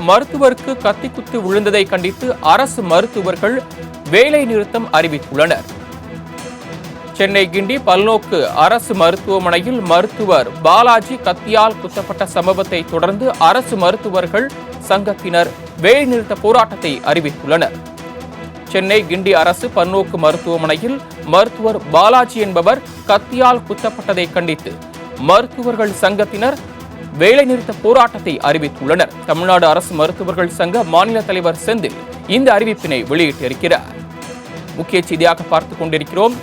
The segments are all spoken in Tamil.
மருத்துவருக்கு கத்திக்குத்து விழுந்ததை கண்டித்து அரசு மருத்துவர்கள் வேலை நிறுத்தம் அறிவித்துள்ளனர். சென்னை கிண்டி பல்நோக்கு அரசு மருத்துவமனையில் மருத்துவர் பாலாஜி கத்தியால் குத்தப்பட்ட சம்பவத்தை தொடர்ந்து அரசு மருத்துவர்கள் சங்கத்தினர் வேலைநிறுத்த போராட்டத்தை அறிவித்துள்ளனர். சென்னை கிண்டி அரசு பல்நோக்கு மருத்துவமனையில் மருத்துவர் பாலாஜி என்பவர் கத்தியால் குத்தப்பட்டதை கண்டித்து மருத்துவர்கள் சங்கத்தினர் வேலைநிறுத்த போராட்டத்தை அறிவித்துள்ளனர். தமிழ்நாடு அரசு மருத்துவர்கள் சங்க மாநில தலைவர் செந்தில் இந்த அறிவிப்பினை வெளியிட்டிருக்கிறார். முக்கிய செய்தியாக பார்த்துக் கொண்டிருக்கிறோம்.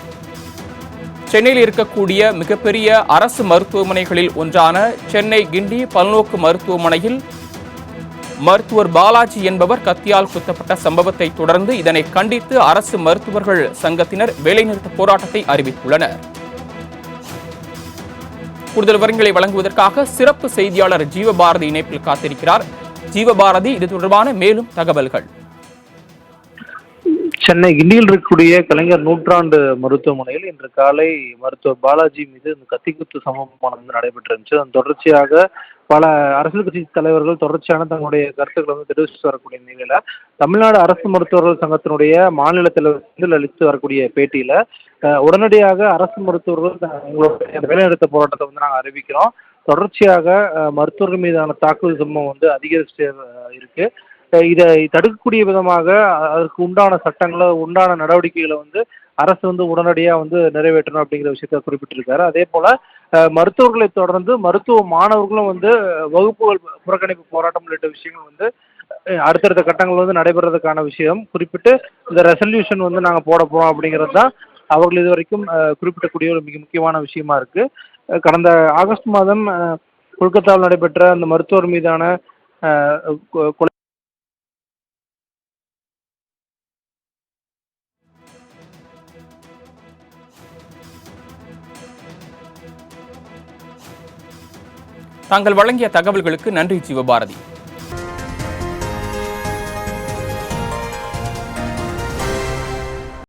சென்னையில் இருக்கக்கூடிய மிகப்பெரிய அரசு மருத்துவமனைகளில் ஒன்றான சென்னை கிண்டி பல்நோக்கு மருத்துவமனையில் மருத்துவர் பாலாஜி என்பவர் கத்தியால் குத்தப்பட்ட சம்பவத்தை தொடர்ந்து இதனை கண்டித்து அரசு மருத்துவர்கள் சங்கத்தினர் வேலைநிறுத்த போராட்டத்தை அறிவித்துள்ளனர். கூடுதல் விவரங்களை வழங்குவதற்காக சிறப்பு செய்தியாளர் ஜீவபாரதி இணைப்பில் காத்திருக்கிறார். ஜீவபாரதி, இது தொடர்பான மேலும் தகவல்கள். சென்னை கிண்டியில் இருக்கக்கூடிய கலைஞர் நூற்றாண்டு மருத்துவமனையில் இன்று காலை மருத்துவர் பாலாஜி மீது இந்த கத்திக்குத்து சம்பவமானது நடைபெற்றிருந்துச்சு. அதன் தொடர்ச்சியாக பல அரசியல் கட்சி தலைவர்கள் தொடர்ச்சியான தங்களுடைய கருத்துக்களை தெரிவித்து வரக்கூடிய நிலையில தமிழ்நாடு அரசு மருத்துவர்கள் சங்கத்தினுடைய மாநில தலைவர் அளித்து வரக்கூடிய பேட்டியில உடனடியாக அரசு மருத்துவர்கள் எங்களுடைய வேலைநிறுத்த போராட்டத்தை நாங்கள் அறிவிக்கிறோம். தொடர்ச்சியாக மருத்துவர்கள் மீதான தாக்குதல் சம்பவம் அதிகரிச்சு இருக்கு. இதை தடுக்கக்கூடிய விதமாக அதற்கு உண்டான சட்டங்களை உண்டான நடவடிக்கைகளை அரசு உடனடியாக நிறைவேற்றணும் அப்படிங்கிற விஷயத்த குறிப்பிட்டிருக்காரு. அதே போல மருத்துவர்களை தொடர்ந்து மருத்துவ மாணவர்களும் வகுப்புகள் புறக்கணிப்பு போராட்டம் உள்ளிட்ட விஷயங்கள் அடுத்தடுத்த கட்டங்கள் நடைபெறதுக்கான விஷயம் குறிப்பிட்டு இந்த ரெசல்யூஷன் நாங்கள் போட போறோம் அப்படிங்கிறது தான் அவர்கள் இது வரைக்கும் குறிப்பிடக்கூடிய ஒரு மிக முக்கியமான விஷயமா இருக்கு. கடந்த ஆகஸ்ட் மாதம் கொல்கத்தாவில் நடைபெற்ற அந்த மருத்துவர் மீதான தாங்கள் வழங்கிய தகவல்களுக்கு நன்றி ஜீவபாரதி.